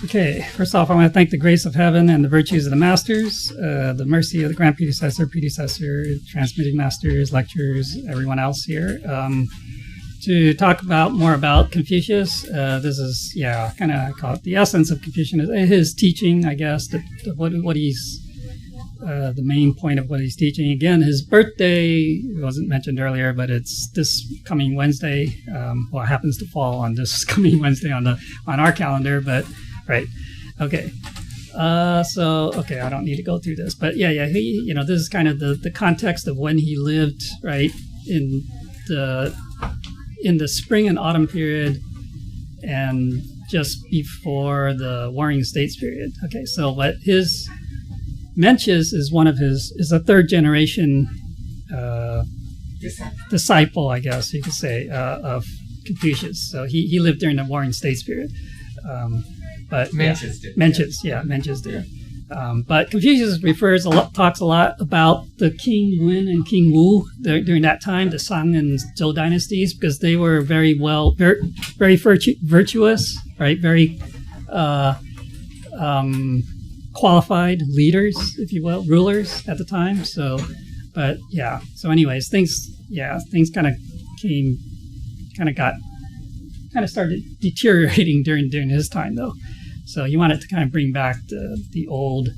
Okay, first off, I want to thank the grace of heaven and the virtues of the masters, the mercy of the grand predecessor, transmitting masters, lecturers, everyone else here, to talk more about Confucius. This is, kind of, I call it the essence of Confucianism, his teaching, I guess, what he's, the main point of what he's teaching. Again, his birthday wasn't mentioned earlier, but it's this coming Wednesday. Well, it happens to fall on this coming Wednesday on our calendar, but right. Okay. I don't need to go through this, but he, this is kind of the context of when he lived, right, in the spring and autumn period and just before the Warring States period. Okay. So what his Mencius is a third generation disciple, I guess you could say, of Confucius. So he lived during the Warring States period. But Mencius did. But Confucius talks a lot about the King Wen and King Wu during that time, the Song and Zhou dynasties, because they were very virtuous, right? Very qualified leaders, if you will, rulers at the time. So anyways, things kind of started deteriorating during his time, though. So he wanted to kind of bring back the old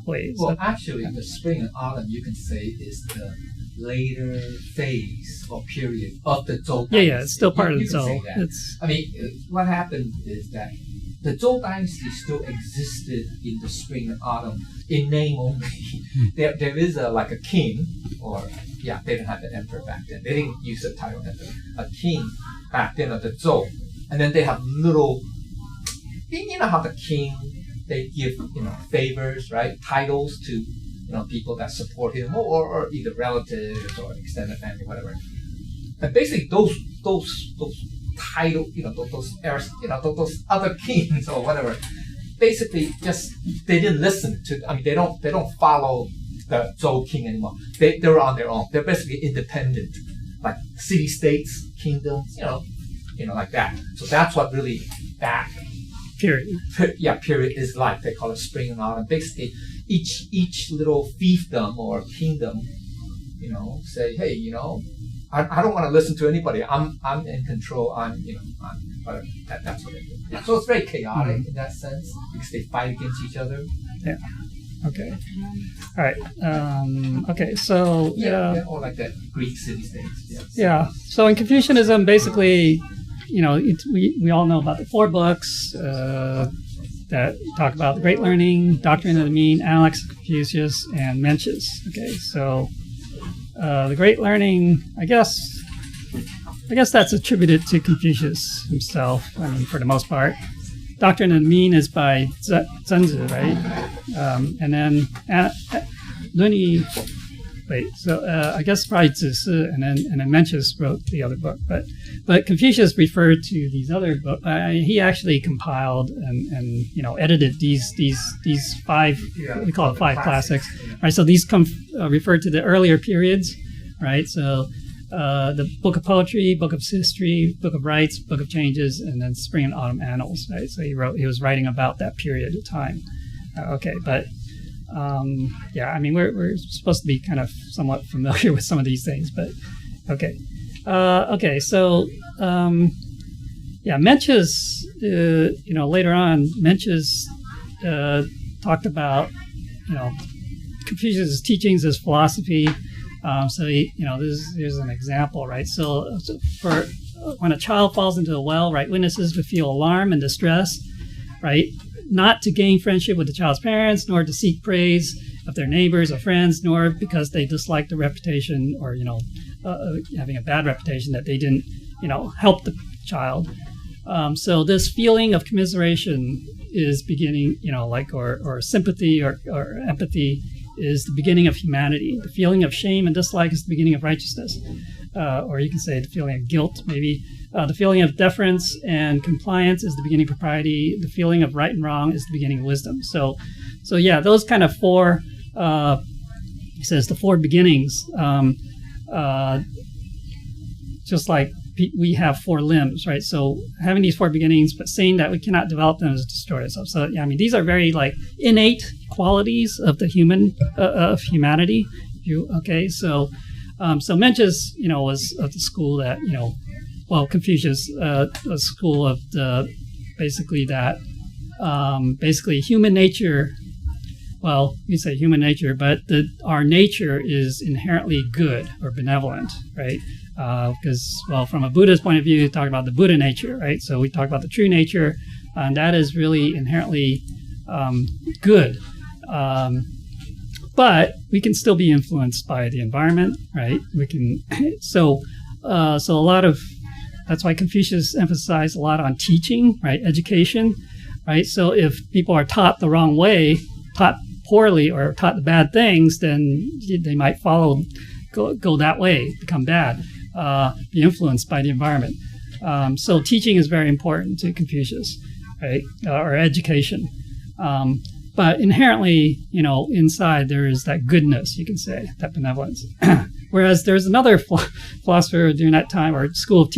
ways. Well, actually, the spring and autumn, you can say, is the later phase or period of the Zhou dynasty. Yeah, it's still part of the Zhou. What happened is that the Zhou dynasty still existed in the spring and autumn in name only. There is a king, or they didn't have an emperor back then. They didn't use the title emperor. A king back then of the Zhou, and then they have little. You know how the king, they give favors, right, titles to people that support him, or either relatives or extended family, whatever. And basically those titles, those other kings or whatever, basically just they didn't listen to. I mean, they don't follow the Zhou king anymore. They're on their own. They're basically independent, like city-states, kingdoms, like that. So that's what really that period is like. They call it spring and autumn. Basically, each little fiefdom or kingdom, say, hey, I don't want to listen to anybody. I'm in control. Whatever. That's what they do. Yeah. So it's very chaotic in that sense because they fight against each other. Yeah. Okay. All right. Okay. So or like that Greek city-states. Yes. Yeah. So in Confucianism, basically, we all know about the 4 books that talk about the Great Learning, Doctrine of the Mean, Analects of Confucius, and Mencius. Okay. So the Great Learning, I guess that's attributed to Confucius himself. I mean, for the most part. Doctrine of the Mean is by Junzi, right? And then I guess probably Zishi, and then Mencius wrote the other book. But Confucius referred to these other books. He actually compiled and edited these 5. We call it 5 classics, right? So these refer to the earlier periods, right? So the Book of Poetry, Book of History, Book of Rites, Book of Changes, and then Spring and Autumn Annals, right? So he was writing about that period of time. But I mean, we're supposed to be kind of somewhat familiar with some of these things, but okay. So Mencius, later on, Mencius talked about, Confucius' teachings, his philosophy. So here's an example, right? So for when a child falls into a well, right, witnesses would feel alarm and distress, right? Not to gain friendship with the child's parents, nor to seek praise of their neighbors or friends, nor because they dislike the reputation or, having a bad reputation that they didn't, help the child. So this feeling of commiseration is beginning, or sympathy or empathy is the beginning of humanity. The feeling of shame and dislike is the beginning of righteousness. Or you can say the feeling of guilt, maybe. The feeling of deference and compliance is the beginning of propriety. The feeling of right and wrong is the beginning of wisdom. So those kind of 4, he says the 4 beginnings, just like we have 4 limbs, right? So having these 4 beginnings, but saying that we cannot develop them is destroy ourselves. So yeah, I mean, these are very like innate qualities of the humanity. So Mencius, was of the school that Confucius, a school of the basically human nature. Well, you say human nature, but our nature is inherently good or benevolent, right? Because, from a Buddhist point of view, you talk about the Buddha nature, right? So we talk about the true nature, and that is really inherently good. But we can still be influenced by the environment, right? We can. So a lot of that's why Confucius emphasized a lot on teaching, right? Education, right? So if people are taught the wrong way, taught poorly, or taught the bad things, then they might go that way, become bad, be influenced by the environment. So teaching is very important to Confucius, right? Or education. But inherently, inside there is that goodness, you can say, that benevolence. Whereas there's another philosopher during that time, or school of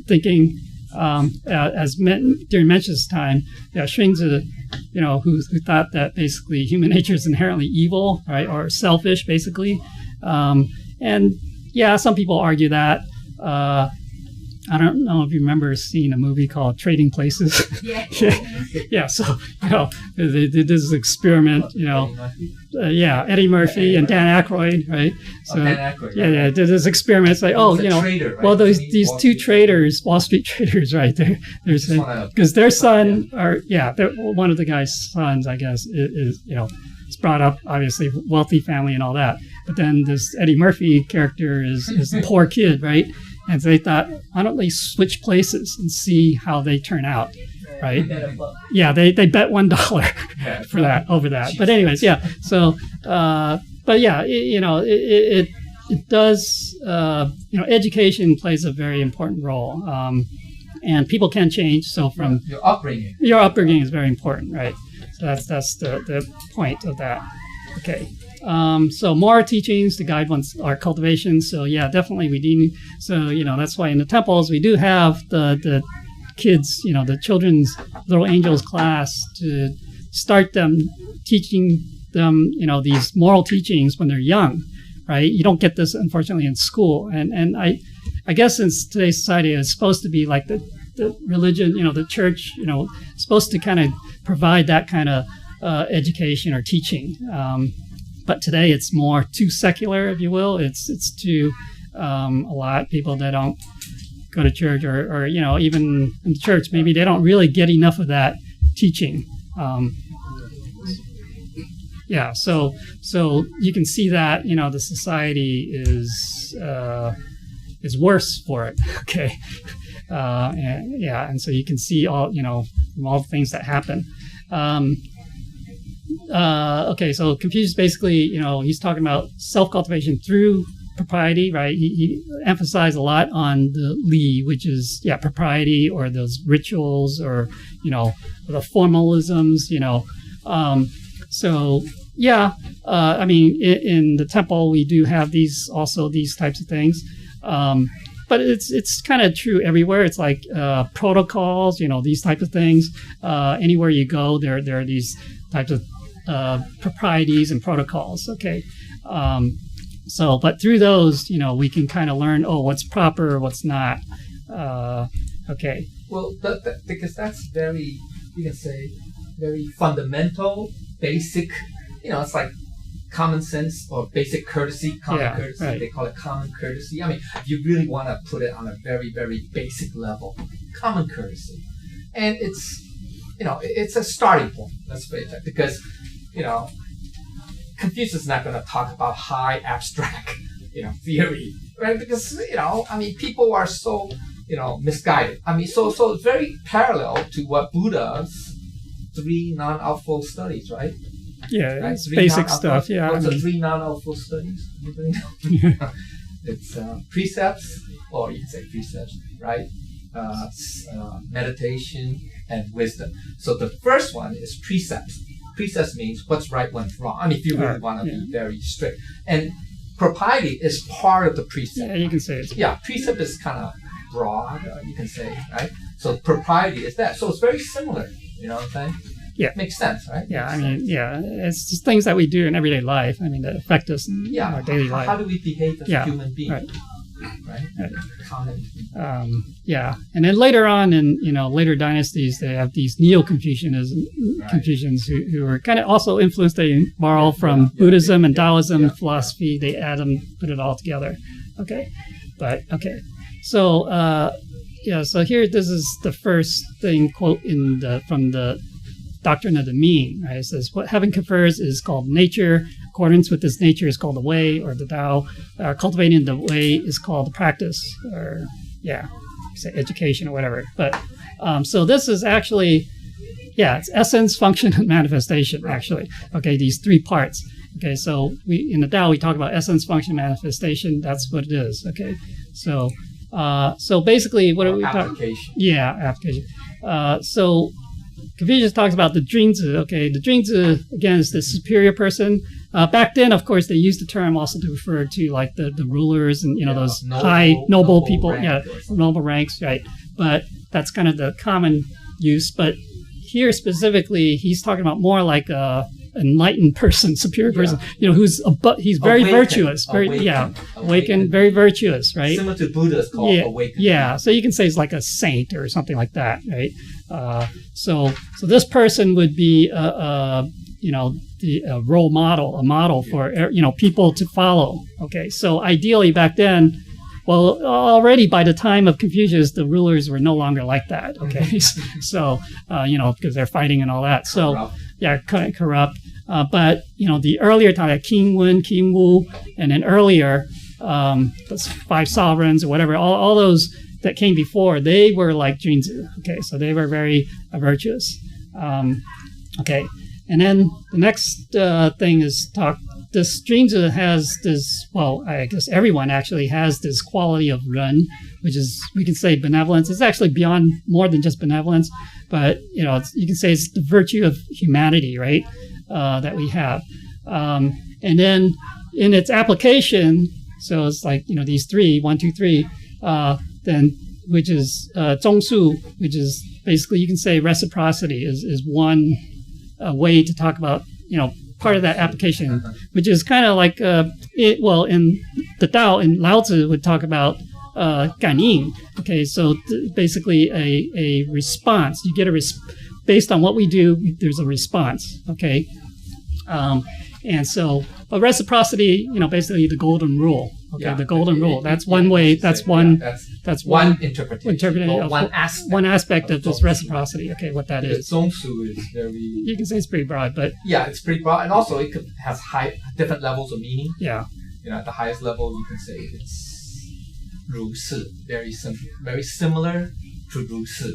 thinking, during Mencius' time, Xunzi, who thought that basically human nature is inherently evil, right, or selfish, basically. And yeah, some people argue that. I don't know if you remember seeing a movie called Trading Places. Yeah. Yeah. So, they did this experiment, Eddie Murphy and Dan Aykroyd, right? So, Dan Aykroyd. Yeah. Did this experiment. It's like, trader, right? Well, these 2 traders, Wall Street traders, right? They're saying, because their son, one of the guy's sons, I guess, is brought up, obviously, wealthy family and all that. But then this Eddie Murphy character is a poor kid, right? And so they thought, why don't they switch places and see how they turn out, right? Yeah, they bet $1 for that, over that. But anyways, yeah. So, but yeah, it does, education plays a very important role. And people can change. So from your upbringing is very important, right? So that's the point of that. Okay. So moral teachings to guide our cultivation. So yeah, definitely we do. So that's why in the temples we do have the kids, the children's little angels class to start them, teaching them, these moral teachings when they're young, right? You don't get this unfortunately in school, and I guess in today's society it's supposed to be like the religion, the church, supposed to kind of provide that kind of education or teaching. But today it's more too secular, if you will. It's too a lot of people that don't go to church or even in the church, maybe they don't really get enough of that teaching. So you can see that the society is worse for it. Okay, and so you can see all from all the things that happen. So Confucius basically, he's talking about self-cultivation through propriety, right? He emphasized a lot on the li, which is, propriety, or those rituals, or, the formalisms, I mean, in the temple, we do have these types of things. But it's kind of true everywhere. It's like protocols, these types of things. Anywhere you go, there are these types of proprieties and protocols. Okay. But through those, we can kind of learn, what's proper, what's not. Okay. Well, because that's very, you can say, very fundamental, basic, it's like common sense or basic courtesy, courtesy. Right. They call it common courtesy. I mean, if you really want to put it on a very, very basic level, common courtesy. And it's a starting point, let's put it that, because, Confucius is not going to talk about high abstract, theory, right? Because, people are so, misguided. I mean, so it's very parallel to what Buddha's 3 non-outflow studies, right? Yeah, right? It's basic stuff. Yeah. What's the 3 non-outflow studies? Anybody know? It's precepts, or you can say precepts, right? Meditation and wisdom. So the first one is precepts. Precepts means what's right, what's wrong. I mean, if you really want to be very strict. And propriety is part of the precept. Yeah, you can say it. Yeah, precept is kind of broad, you can say, right? So propriety is that. So it's very similar. You know what I'm saying? Yeah. Makes sense, right? Yeah, Makes I mean, sense. yeah, it's just things that we do in everyday life. I mean, that affect us in our daily life. How do we behave as a human being? Right. Right? Yeah, and then later on in later dynasties, they have these Neo-Confucians who are kind of also influenced. They borrow from Buddhism and Taoism philosophy. They add them, put it all together. Okay, so so here this is the first thing quote from the Doctrine of the Mean. Right? It says what heaven confers is called nature. Accordance with this nature is called the way, or the Tao. Cultivating the way is called the practice, or say education or whatever. But so this is actually, it's essence, function, and manifestation. Actually, okay, these three parts. Okay, so in the Tao we talk about essence, function, manifestation. That's what it is. Okay, so basically, what are we talking? Application. Yeah, application. So Confucius talks about the junzi. Okay, the junzi again is the superior person. Back then, of course, they used the term also to refer to like the rulers and those noble people, noble ranks, right? But that's kind of the common use. But here specifically, he's talking about more like a enlightened person, superior person. He's very virtuous, awakened, very virtuous, right? Similar to Buddha's called awakened. Yeah, so you can say it's like a saint or something like that, right? So this person would be the role model, a model for people to follow. Okay, so ideally back then, well, already by the time of Confucius, the rulers were no longer like that. Okay, so because they're fighting and all that. So corrupt. But the earlier time, like King Wen, King Wu, and then earlier, those 5 sovereigns or whatever, all those that came before, they were like junzi. Okay, so they were very virtuous. Okay. And then the next thing is this junzi has this, I guess everyone actually has this quality of ren, which is, we can say benevolence. It's actually beyond more than just benevolence, but, you can say it's the virtue of humanity, right, that we have. And then in its application, so it's like, these 3, 1, 2, 3, then, which is zongsu, which is basically, you can say reciprocity is one way to talk about, part of that application, which is kind of like, in the Tao, in Lao Tzu would talk about ganin. Okay, so basically a response. You get based on what we do, there's a response. Okay, and so reciprocity, basically the golden rule. Okay, the golden rule. That's one way. That's one interpretation. One aspect of this reciprocity. Okay, what that is. Zongsu is very. You can say it's pretty broad, but it's pretty broad, and also it has different levels of meaning. Yeah. At the highest level, you can say it's 如是, very similar to 如是,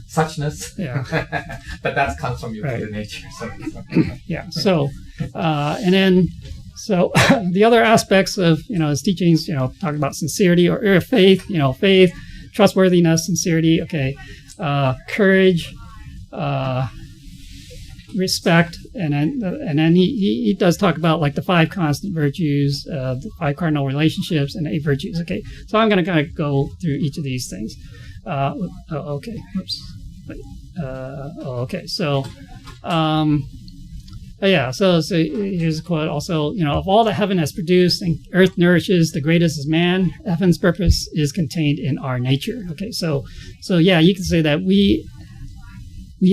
suchness. Yeah. But that comes from your Buddha nature. So. Yeah. So, and then. So the other aspects of his teachings, talk about sincerity or faith, faith, trustworthiness, sincerity, courage, respect, and then he does talk about like the 5 constant virtues, the 5 cardinal relationships, and 8 virtues. Okay, so I'm going to kind of go through each of these things. Okay. Whoops. Okay. So. So here's a quote also, of all that heaven has produced and earth nourishes, the greatest is man. Heaven's purpose is contained in our nature. Okay, so you can say that we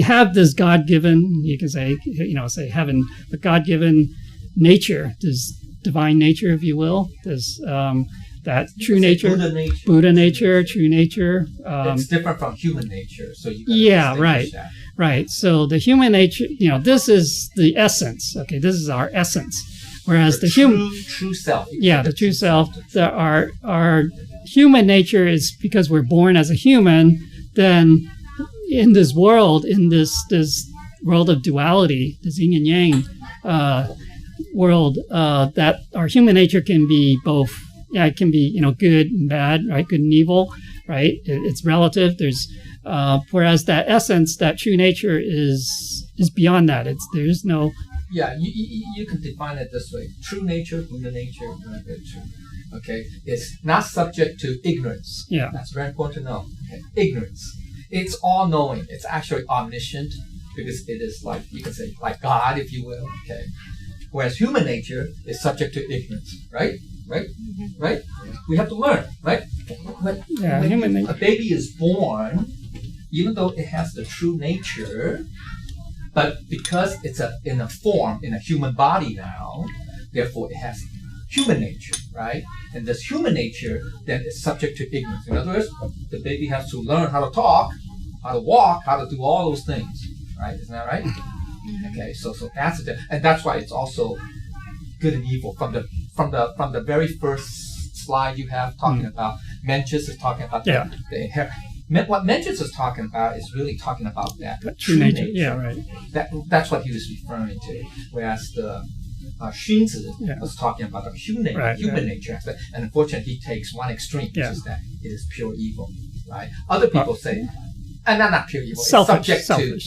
have this God-given, you can say, say heaven, but God-given nature, this divine nature, if you will, this that true nature, Buddha nature, true nature. It's different from human nature, so you distinguish that. Right. So the human nature, this is the essence. Okay, this is our essence. Whereas the human true self. Yeah, the true self. Our human nature is because we're born as a human. Then in this world, in this world of duality, this yin and yang world, that our human nature can be both. Yeah, it can be good and bad, right? Good and evil, right? It's relative. There's whereas that essence, that true nature is beyond that. There's no. Yeah, you can define it this way: true nature, Buddha nature, very true. Okay, it's not subject to ignorance. Yeah. That's very important to know. Okay? Ignorance. It's all-knowing. It's actually omniscient because it is like, you can say, like God, if you will. Okay. Whereas human nature is subject to ignorance, right? Right? Right? We have to learn, right? When a baby is born, even though it has the true nature, but because it's in a form, in a human body now, therefore it has human nature, right? And this human nature then is subject to ignorance. In other words, the baby has to learn how to talk, how to walk, how to do all those things, right? Isn't that right? Okay, so that's it, and that's why it's also good and evil. From the very first slide you have talking about, Mencius is talking about the inherent. What Mencius is talking about is really talking about that true nature. Yeah, right. That's what he was referring to. Whereas the junzi was talking about the human nature aspect, and unfortunately he takes one extreme, which is that it is pure evil, right? Other people say, and not pure evil, it's subject to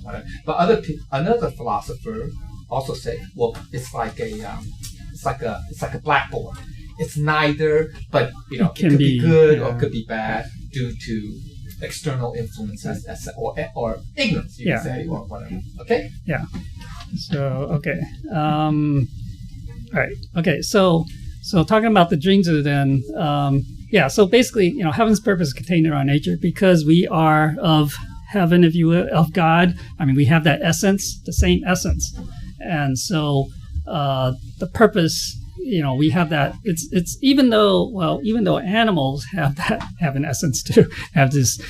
whatever. But another philosopher also say, well, it's like a blackboard. It's neither, but it could be good or it could be bad due to external influences or ignorance, you can say, or whatever. Okay? Yeah. So, okay. All right. Okay. So talking about the junzi then, so basically, heaven's purpose is contained in our nature because we are of heaven, if you will, of God. I mean, we have that essence, the same essence. And so the purpose, we have that. It's even though animals have an essence too, have this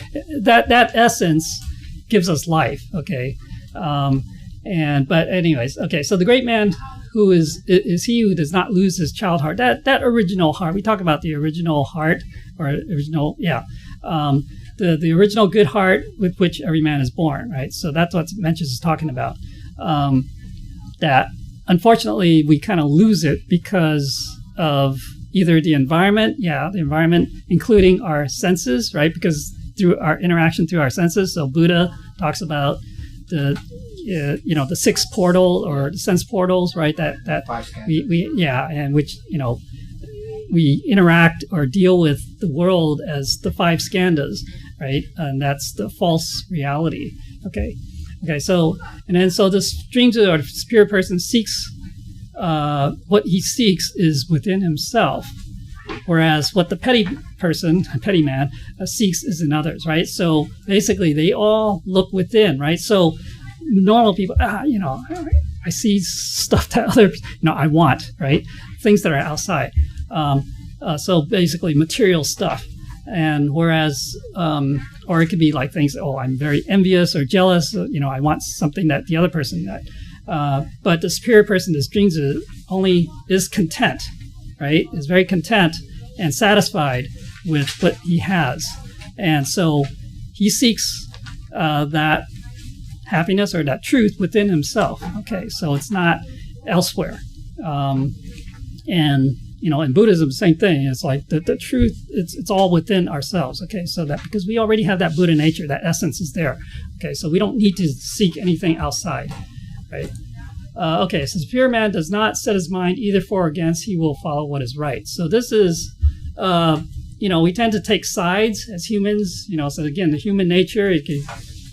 that essence gives us life. Okay, but anyways, okay. So the great man who is he who does not lose his child heart. That original heart. We talk about the original heart or original, the original good heart with which every man is born. Right. So that's what Mencius is talking about. That unfortunately we kind of lose it because of either the environment, including our senses, right? Because through our interaction through our senses. So Buddha talks about the six portal or the sense portals, right? That and which we interact or deal with the world as the five skandhas, right? And that's the false reality. Okay. So this junzi or spirit person seeks what he seeks is within himself, whereas what the petty man seeks is in others, right? So basically, they all look within, right? So normal people, I see stuff that other, I want, right? Things that are outside. So basically, material stuff. And whereas, or it could be like things, I'm very envious or jealous, I want something that the other person got. But the superior person, this junzi, only is content, right? Is very content and satisfied with what he has. And so he seeks that happiness or that truth within himself. Okay, so it's not elsewhere. And in Buddhism, same thing. It's like the truth, it's all within ourselves. Okay, so that because we already have that Buddha nature, that essence is there. Okay, so we don't need to seek anything outside, right? So superior man does not set his mind either for or against, he will follow what is right. So this is, we tend to take sides as humans, so again, the human nature, it can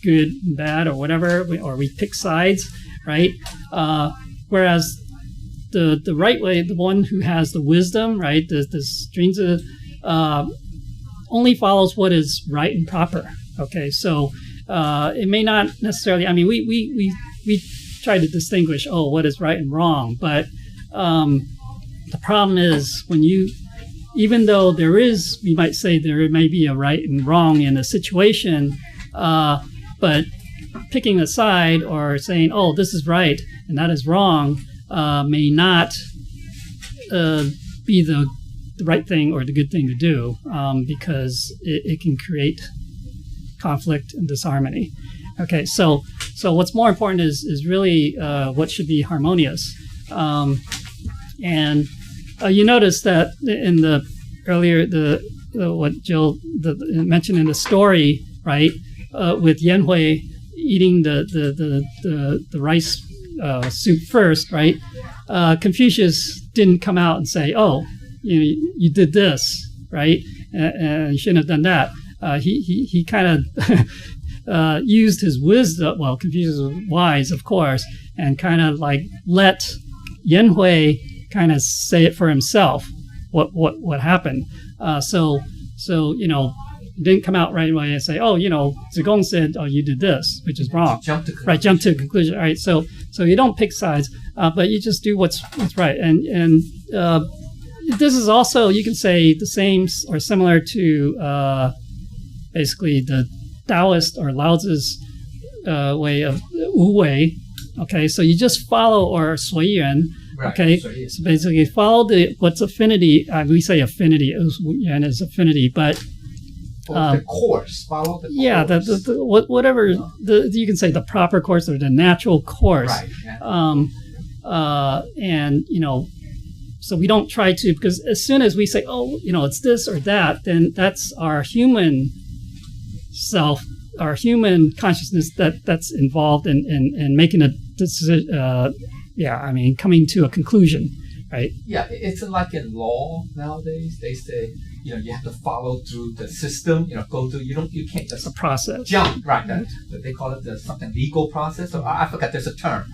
good and bad or whatever, or we pick sides, right? Whereas the right way, the one who has the wisdom, right, this junzi, only follows what is right and proper. Okay, so it may not necessarily. I mean, we try to distinguish what is right and wrong, but the problem is when even though we might say there may be a right and wrong in a situation, but picking a side or saying, this is right and that is wrong, may not be the right thing or the good thing to do, because it can create conflict and disharmony. Okay, so what's more important is really what should be harmonious. And you notice that in the earlier what Jill mentioned in the story, right, with Yanhui eating the rice soup first, right? Confucius didn't come out and say, you did this, right? And you shouldn't have done that. He kind of used his wisdom. Well, Confucius was wise, of course, and kind of like let Yan Hui kind of say it for himself. What happened? So it didn't come out right away and say, Zigong said, you did this, which is wrong. Jump to conclusion. Right, jump to a conclusion. All right, so you don't pick sides, but you just do what's right. And this is also, you can say, the same or similar to basically the Taoist or Laozi's way of Wu Wei. Okay, so you just follow or Sui Yuan. Right. Okay, so basically follow what's affinity. We say affinity, and is affinity, but the course. Follow the course. Yeah, whatever you can say, the proper course or the natural course. Right. Yeah. And so we don't try to, because as soon as we say, it's this or that, then that's our human self, our human consciousness that's involved in making a decision. Coming to a conclusion, right? Yeah, it's like in law nowadays. They say, you have to follow through the system. Go through. You can't just a process. Jump right. They call it something legal process. Or I forgot. There's a term.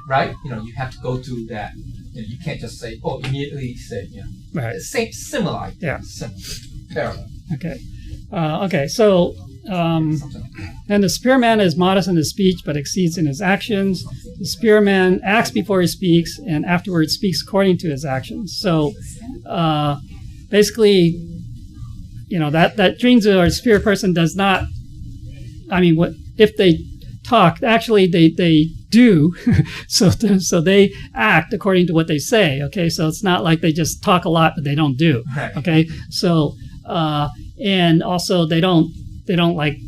Right? You have to go through that. You can't just say, immediately say, Right. Similar. Yeah. Similar. Parallel. Okay. So. Something like that. And the superior man is modest in his speech, but exceeds in his actions. The superior man acts before he speaks, and afterwards speaks according to his actions. So, basically, that junzi or superior person does not. What if they talk? Actually, they do. so they act according to what they say. Okay, so it's not like they just talk a lot, but they don't do. Right. Okay, so and also they don't like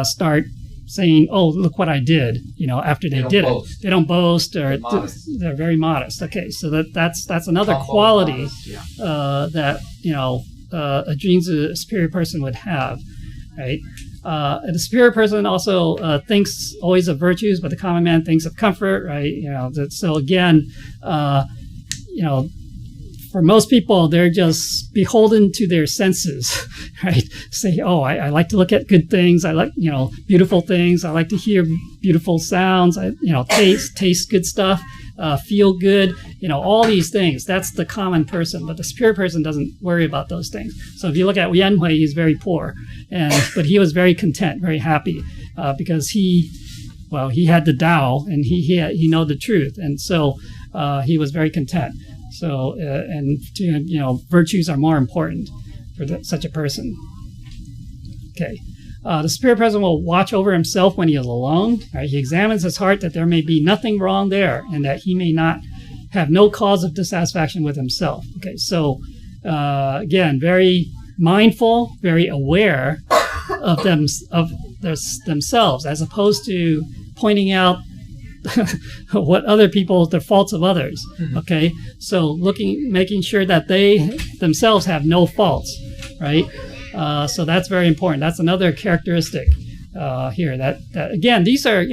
start saying, look what I did, after they did boast. it. They don't boast, or they're very modest. Okay, so that's another quality that a junzi superior person would have, right? The superior person also thinks always of virtues, but the common man thinks of comfort, right? So again, for most people, they're just beholden to their senses, right? Say, I like to look at good things. I like, beautiful things. I like to hear beautiful sounds. I, taste good stuff, feel good, all these things. That's the common person, but the superior person doesn't worry about those things. So if you look at Yan Hui, he's very poor, but he was very content, very happy, because he had the Tao and he know the truth, and so he was very content. So, virtues are more important for such a person. Okay. The superior person will watch over himself when he is alone. Right? He examines his heart that there may be nothing wrong there and that he may not have no cause of dissatisfaction with himself. Okay. So, again, very mindful, very aware of themselves, as opposed to pointing out what other people, the faults of others. Okay, so making sure that they themselves have no faults, right? So that's very important. That's another characteristic here. That again, these are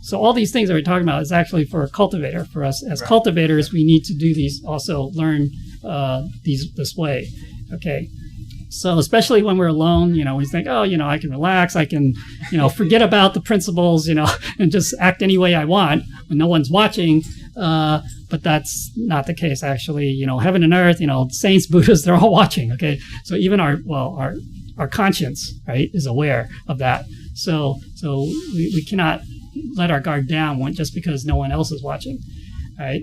so all these things that we're talking about is actually for a cultivator. For us as cultivators, we need to do these. Also learn this way. Okay. So especially when we're alone, we think, I can relax, I can, forget about the principles, and just act any way I want when no one's watching. But that's not the case, actually. Heaven and earth, saints, Buddhas, they're all watching. Okay, so even our conscience, right, is aware of that. So we cannot let our guard down just because no one else is watching, right?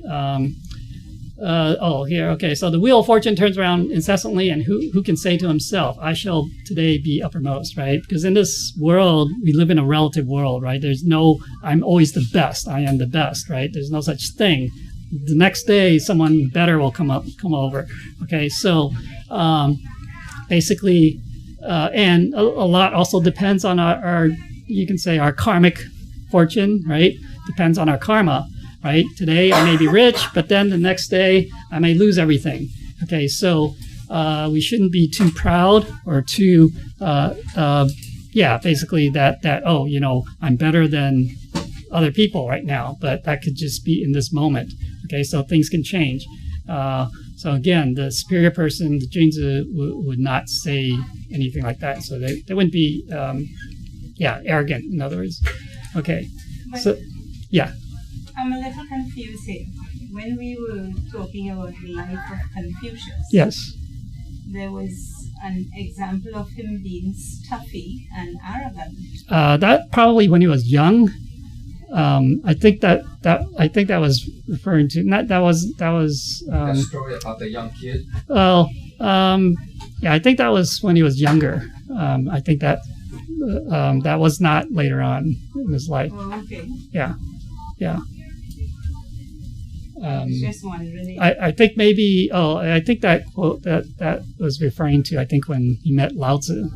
Here, okay. So the wheel of fortune turns around incessantly, and who can say to himself, I shall today be uppermost, right? Because in this world, we live in a relative world, right? There's no, I'm always the best. I am the best, right? There's no such thing. The next day, someone better will come over. Okay, so basically, and a lot also depends on our, you can say, our karmic fortune, right? Depends on our karma. Right? Today I may be rich, but then the next day I may lose everything. Okay, so we shouldn't be too proud or too, basically that I'm better than other people right now, but that could just be in this moment. Okay, so things can change. So again, the superior person, the junzi, would not say anything like that. So they wouldn't be, arrogant, in other words. Okay. But So, yeah. I'm a little confused here. When we were talking about the life of Confucius, Yes. there was an example of him being stuffy and arrogant. That probably when he was young. I think that was referring to that was That story about the young kid. I think that was when he was younger. I think that was not later on in his life. Oh, okay. Yeah. I was just wondering. I think maybe. I think that quote that was referring to. I think when he met Lao Tzu.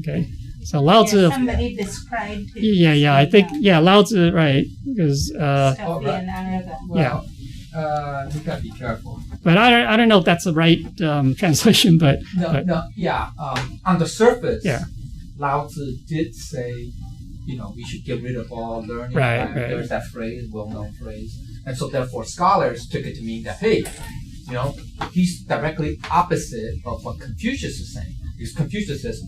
Okay. So Lao Tzu. Somebody described him. Yeah. I think Lao Tzu, right? Because stuffy and arrogant. Well, you gotta be careful. But I don't know if that's the right translation. But on the surface, Yeah. Lao Tzu did say, we should get rid of all learning. Right. There's that phrase, well-known phrase, and so therefore scholars took it to mean that he's directly opposite of what Confucius is saying. Because Confucius says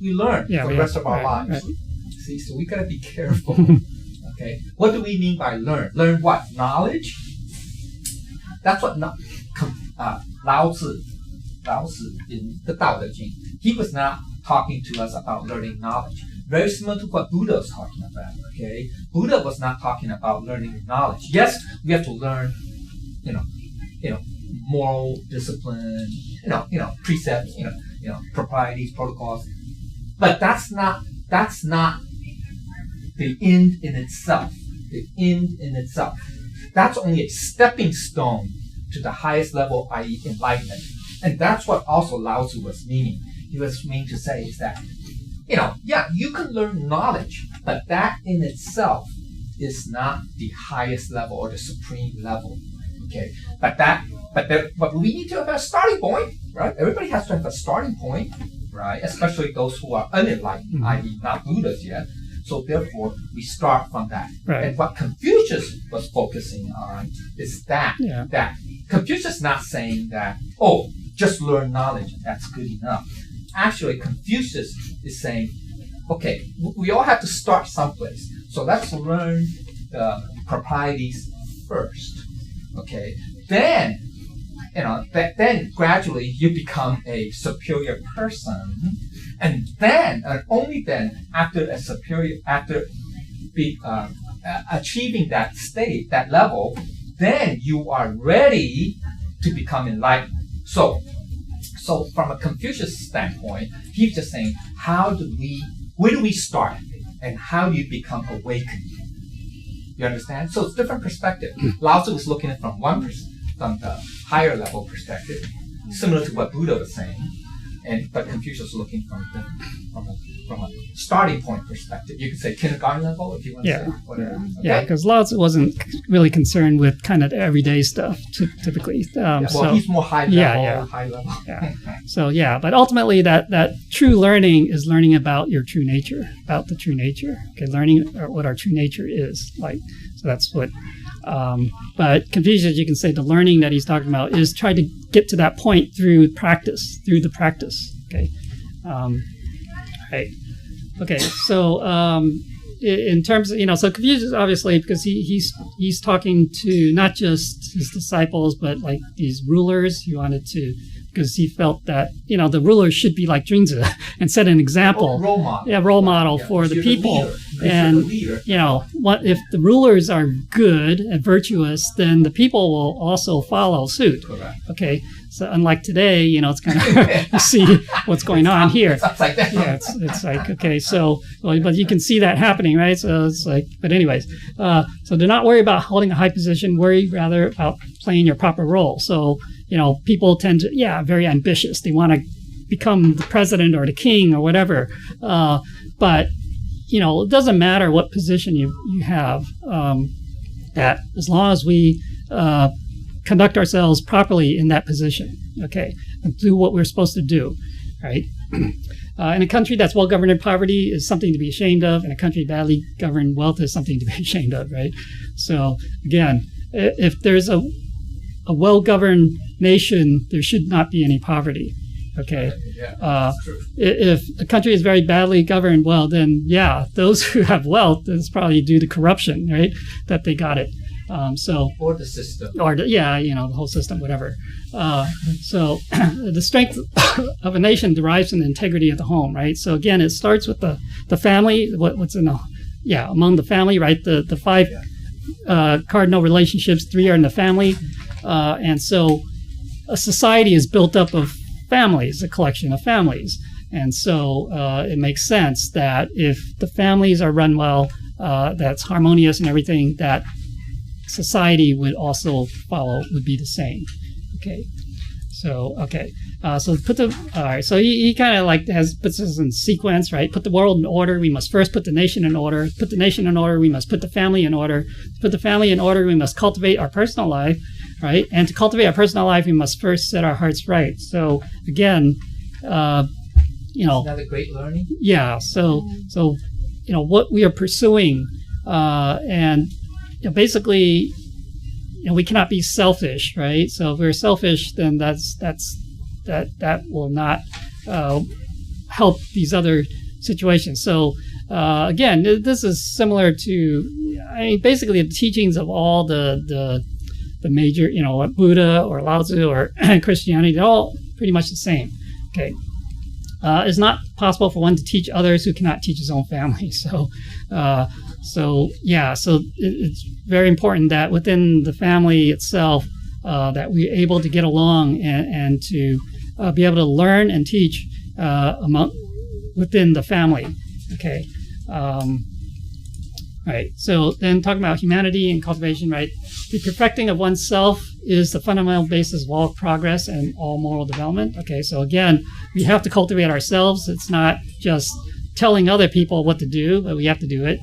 we learn for the rest of our lives. Right. See, so we gotta be careful. Okay, what do we mean by learn? Learn what? Knowledge. That's what Lao Tzu in the Tao Te Ching. He was not talking to us about learning knowledge. Very similar to what Buddha was talking about. Okay, Buddha was not talking about learning knowledge. Yes, we have to learn, moral discipline, precepts, proprieties, protocols. But that's not the end in itself. The end in itself. That's only a stepping stone to the highest level, i.e. enlightenment. And that's what also Lao Tzu was meaning. He was meaning to say is that, you can learn knowledge, but that in itself is not the highest level or the supreme level. Okay, but we need to have a starting point, right? Everybody has to have a starting point, right? Especially those who are unenlightened, i.e. not Buddhas yet. So therefore, we start from that. Right. And what Confucius was focusing on is that Confucius is not saying that, just learn knowledge and that's good enough. Actually, Confucius is saying, okay, we all have to start someplace. So let's learn the proprieties first. Okay, then then gradually you become a superior person, and then and only then after achieving that state, that level, then you are ready to become enlightened. So from a Confucius standpoint, he's just saying, where do we start, and how do you become awakened? You understand? So it's different perspective. Lao Tzu was looking at it from from the higher level perspective, similar to what Buddha was saying, but Confucius was looking from a starting point perspective. You could say kindergarten level if you want to say whatever. Okay? Yeah, because Lao Tzu wasn't really concerned with kind of everyday stuff typically. He's more high level. High level. So but ultimately that true learning is learning about your true nature, about the true nature. Okay, learning what our true nature is like. So that's what. But Confucius, you can say the learning that he's talking about is try to get to that point through the practice. Okay. Right. Okay. So in terms of, so Confucius obviously, because he's talking to not just his disciples but like these rulers. He wanted to, because he felt that the rulers should be like junzi and set an example, role model for the people. And what if the rulers are good and virtuous, then the people will also follow suit. Correct. Okay, so unlike today, it's kind of you see what's going on here. It's upside down. Yeah, it's like okay, so but you can see that happening, right? So it's like, but anyways, so do not worry about holding a high position. Worry rather about playing your proper role. So people tend to very ambitious. They want to become the president or the king or whatever, but it doesn't matter what position you have, that as long as we conduct ourselves properly in that position, okay, and do what we're supposed to do, right? In a country that's well governed, poverty is something to be ashamed of. In a country badly governed, wealth is something to be ashamed of, right? So again, if there's a well-governed nation, there should not be any poverty. Okay. If the country is very badly governed, well, then yeah, those who have wealth, it's probably due to corruption, right? That they got it. Or the system. Or the whole system, whatever. So the strength of a nation derives from the integrity of the home, right? So again, it starts with the family. What's in among the family, right? The five cardinal relationships, 3 are in the family, and so a society is built up of families, a collection of families. And so it makes sense that if the families are run well, that's harmonious and everything, that society would also follow, would be the same. Okay. So, okay. So so he kind of puts this in sequence, right? Put the world in order. We must first put the nation in order. Put the nation in order. We must put the family in order. Put the family in order. We must cultivate our personal life. Right, and to cultivate our personal life, we must first set our hearts right. So again, another great learning. Yeah. So what we are pursuing, and basically, we cannot be selfish, right? So if we're selfish, then that will not help these other situations. So again, this is similar to, basically the teachings of all the major, Buddha or Lao Tzu or Christianity, they're all pretty much the same. Okay. It's not possible for one to teach others who cannot teach his own family. So it's very important that within the family itself, that we're able to get along and to be able to learn and teach within the family. Okay. Right. So then talking about humanity and cultivation, right? The perfecting of oneself is the fundamental basis of all progress and all moral development. Okay. So again, we have to cultivate ourselves. It's not just telling other people what to do, but we have to do it.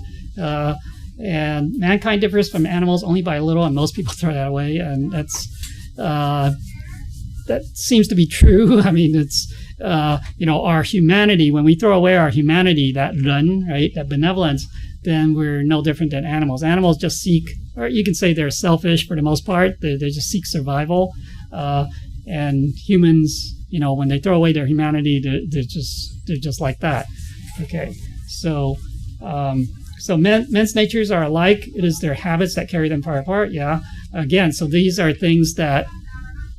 And mankind differs from animals only by a little, and most people throw that away. And that seems to be true. I mean, it's, our humanity, when we throw away our humanity, that ren, right, that benevolence, then we're no different than animals. Animals just seek, or you can say they're selfish for the most part. They just seek survival. And humans, when they throw away their humanity, they're just like that. Okay. So men's natures are alike. It is their habits that carry them far apart. Yeah. Again, so these are things that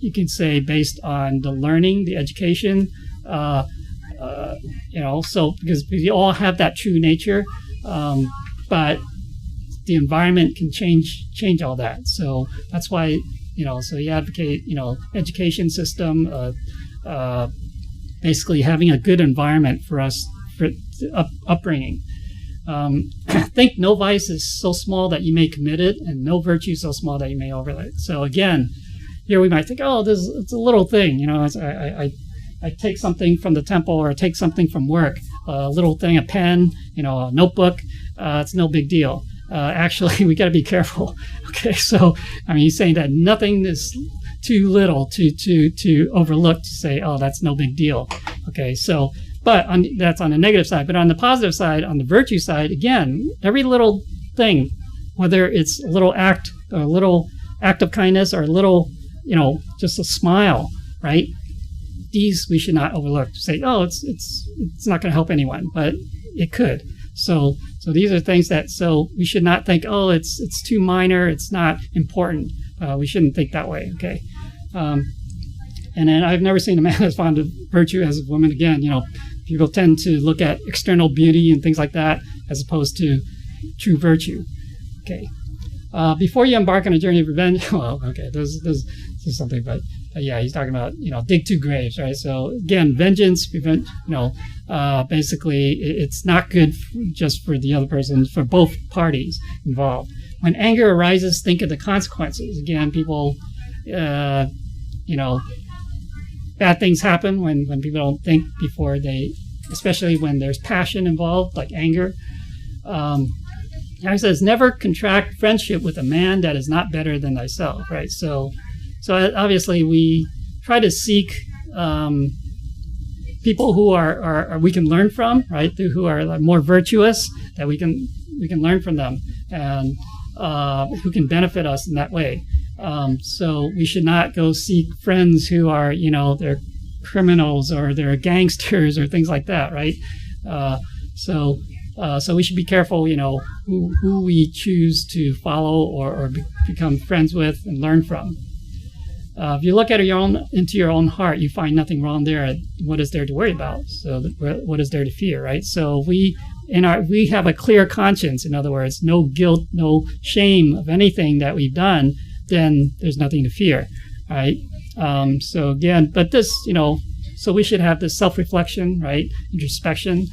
you can say based on the learning, the education, so because we all have that true nature. But the environment can change all that. So that's why, so you advocate, education system, basically having a good environment for us, for upbringing. Think no vice is so small that you may commit it, and no virtue so small that you may overlook it. So again, here we might think, it's a little thing, I take something from the temple or I take something from work, a little thing, a pen, a notebook, it's no big deal. Actually, we got to be careful. Okay, so he's saying that nothing is too little to overlook, to say, that's no big deal. Okay, so but that's on the negative side. But on the positive side, on the virtue side, again, every little thing, whether it's a little act or a little act of kindness or a little, just a smile, right? These we should not overlook. Say, it's not going to help anyone, but it could. So these are things that, so we should not think, it's too minor, it's not important. We shouldn't think that way. Okay. And then I've never seen a man as fond of virtue as a woman. Again, people tend to look at external beauty and things like that as opposed to true virtue. Okay. Before you embark on a journey of revenge, this is something, but he's talking about, dig 2 graves, right? So again, vengeance, basically it's not good just for the other person, for both parties involved. When anger arises, think of the consequences. Again, people, bad things happen when people don't think before they, especially when there's passion involved, like anger. He says, never contract friendship with a man that is not better than thyself, right? So obviously we try to seek people who are we can learn from, right? Who are more virtuous, that we can learn from them, and who can benefit us in that way. So we should not go seek friends who are, they're criminals or they're gangsters or things like that, right? So we should be careful, who we choose to follow or become friends with and learn from. If you look at into your own heart, you find nothing wrong there. What is there to worry about? So what is there to fear, right? So we have a clear conscience. In other words, no guilt, no shame of anything that we've done. Then there's nothing to fear, right? So again, but this, so we should have this self-reflection, right? Introspection,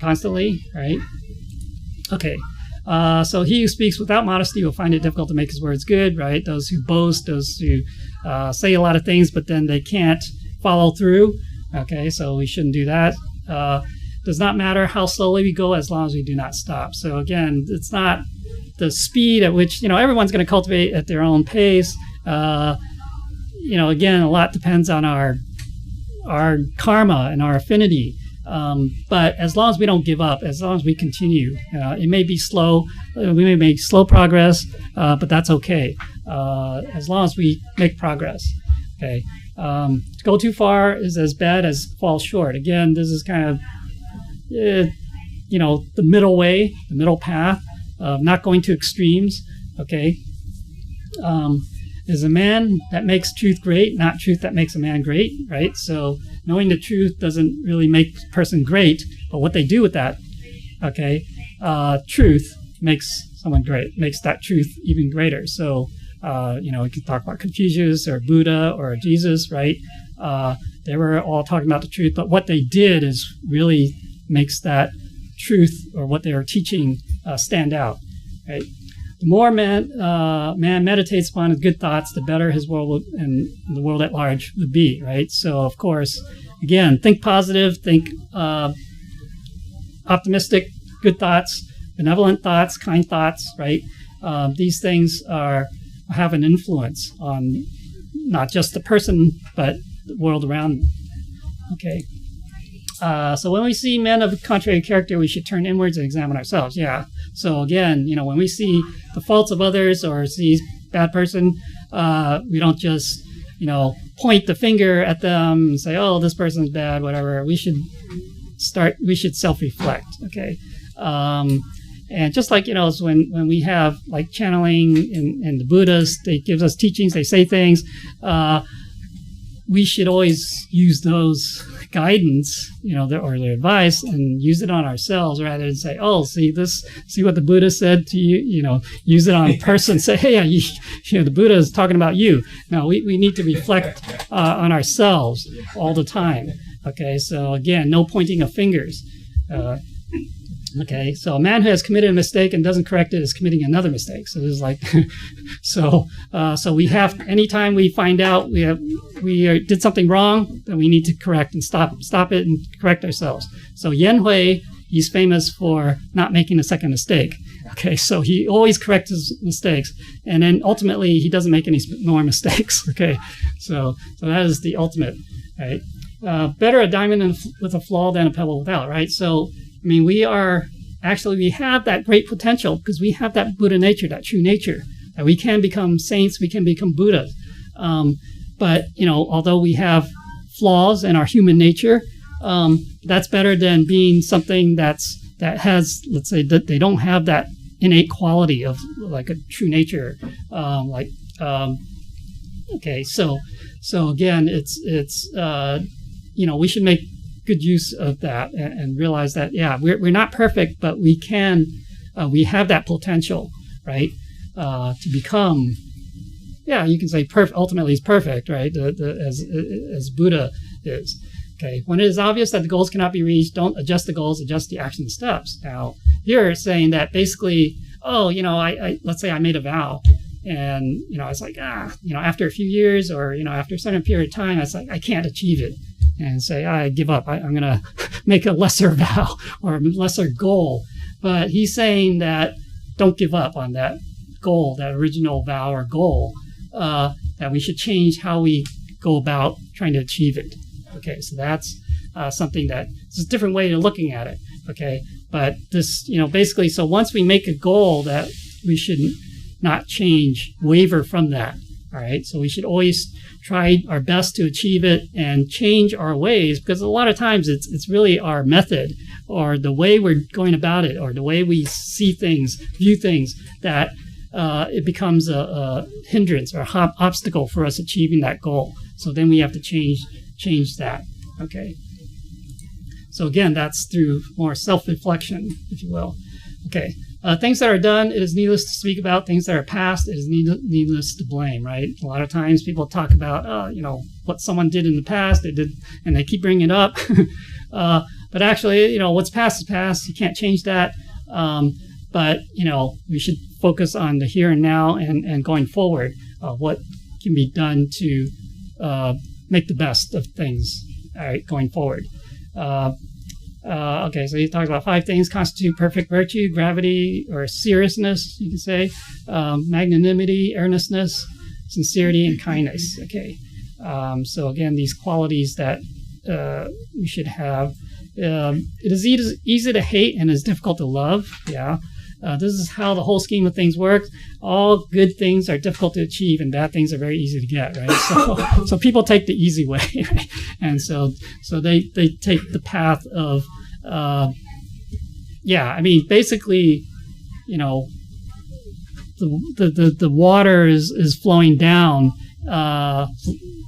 constantly, right? Okay. So he who speaks without modesty will find it difficult to make his words good, right? Those who boast, those who say a lot of things, but then they can't follow through. Okay, so we shouldn't do that. Does not matter how slowly we go as long as we do not stop. So again, it's not the speed at which, everyone's going to cultivate at their own pace. Again, a lot depends on our karma and our affinity. But as long as we don't give up, as long as we continue, it may be slow, we may make slow progress, but that's okay, as long as we make progress. Okay, to go too far is as bad as fall short. Again, this is kind of, the middle way, the middle path, not going to extremes. Okay, is a man that makes truth great, not truth that makes a man great, right? So knowing the truth doesn't really make a person great, but what they do with that, okay, truth makes someone great, makes that truth even greater. So, we can talk about Confucius or Buddha or Jesus, right? They were all talking about the truth, but what they did is really makes that truth or what they were teaching stand out, right? The more man meditates upon his good thoughts, the better his world and the world at large would be, right? So, of course, again, think positive, think optimistic, good thoughts, benevolent thoughts, kind thoughts, right? These things have an influence on not just the person, but the world around them. Okay. So when we see men of contrary character, we should turn inwards and examine ourselves. Yeah. So again, when we see the faults of others or see a bad person, we don't just, point the finger at them and say, oh, this person's bad, whatever. We should self-reflect. Okay. And just like, when we have like channeling in the Buddhas, they give us teachings, they say things, we should always use those guidance, or their advice, and use it on ourselves rather than say, oh, see what the Buddha said to you, use it on a person, say, hey, the Buddha is talking about you. No, we need to reflect on ourselves all the time. Okay, so again, no pointing of fingers. Okay, so a man who has committed a mistake and doesn't correct it is committing another mistake. So this is like, so we have, anytime we find out we did something wrong, then we need to correct and stop it and correct ourselves. So Yan Hui, he's famous for not making a second mistake. Okay, so he always corrects his mistakes, and then ultimately he doesn't make any more mistakes. Okay, so that is the ultimate, right? Better a diamond with a flaw than a pebble without, right? So we have that great potential because we have that Buddha nature, that true nature, that we can become saints, we can become Buddhas. But, although we have flaws in our human nature, that's better than being something that has, let's say, that they don't have that innate quality of like a true nature. Okay, so again, it's we should make good use of that and realize that, yeah, we're not perfect, but we have that potential, right, to become, yeah, you can say ultimately he's perfect, right, as Buddha is. Okay, when it is obvious that the goals cannot be reached, don't adjust the goals, adjust the action steps. Now, you're saying that basically, let's say I made a vow, and, it's like, after a few years or, after a certain period of time, it's like, I can't achieve it. And say, I give up. I'm going to make a lesser vow or a lesser goal. But he's saying that don't give up on that goal, that original vow or goal, that we should change how we go about trying to achieve it. Okay, so that's something that is a different way of looking at it. Okay, but this, basically, so once we make a goal that we not change, waver from that. All right. So we should always try our best to achieve it and change our ways, because a lot of times it's really our method or the way we're going about it or the way we see things, view things, that it becomes a hindrance or a obstacle for us achieving that goal. So then we have to change that. Okay. So again, that's through more self-reflection, if you will. Okay. Things that are done, it is needless to speak about. Things that are past, it is needless to blame, right? A lot of times people talk about, what someone did in the past, and they keep bringing it up. But actually, what's past is past. You can't change that. But we should focus on the here and now and going forward, what can be done to make the best of things, all right, going forward. Okay, so he talks about 5 things constitute perfect virtue: gravity or seriousness, you can say, magnanimity, earnestness, sincerity, and kindness. Okay, so again, these qualities that we should have. It is easy to hate and is difficult to love. Yeah. This is how the whole scheme of things works. All good things are difficult to achieve, and bad things are very easy to get, right? So people take the easy way, right? And so they take the path of, basically, the water is flowing down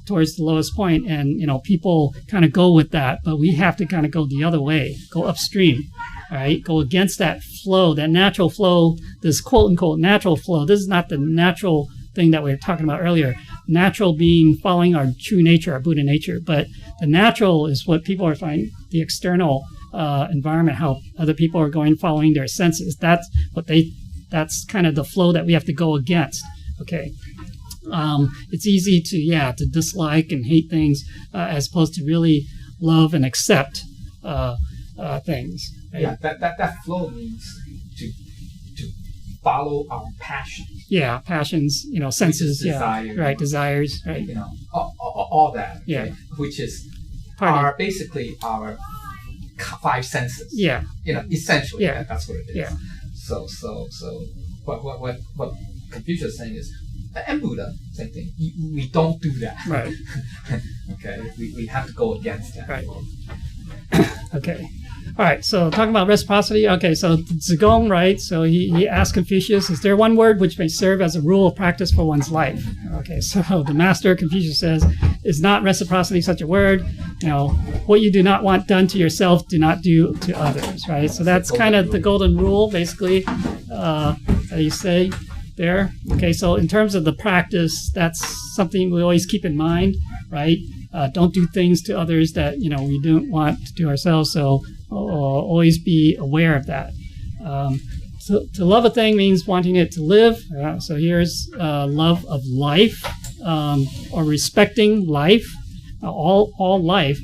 towards the lowest point, and people kind of go with that, but we have to kind of go the other way, go upstream. All right, go against that flow, that natural flow, this quote-unquote natural flow. This is not the natural thing that we were talking about earlier. Natural being following our true nature, our Buddha nature. But the natural is what people are finding, the external environment, how other people are going following their senses. That's kind of the flow that we have to go against. Okay. It's easy to dislike and hate things as opposed to really love and accept things. Right? Yeah, that flow means to follow our passions. Yeah, passions, senses, desire, right, desires, right. All that. Okay? Yeah. Which is basically our 5 senses. Yeah. Essentially. Yeah. That's what it is. Yeah. So what Confucius is saying is, and Buddha, same thing. We don't do that. Right. Okay. We have to go against that. Right. Okay. All right. So talking about reciprocity. Okay. So Zigong, right? So he asked Confucius, is there one word which may serve as a rule of practice for one's life? Okay. So the master, Confucius, says, is not reciprocity such a word? What you do not want done to yourself, do not do to others, right? So that's kind of the golden rule, basically, that you say there. Okay. So in terms of the practice, that's something we always keep in mind, right? Don't do things to others that we don't want to do ourselves. So always be aware of that. So to love a thing means wanting it to live. So here's love of life, or respecting life, all life.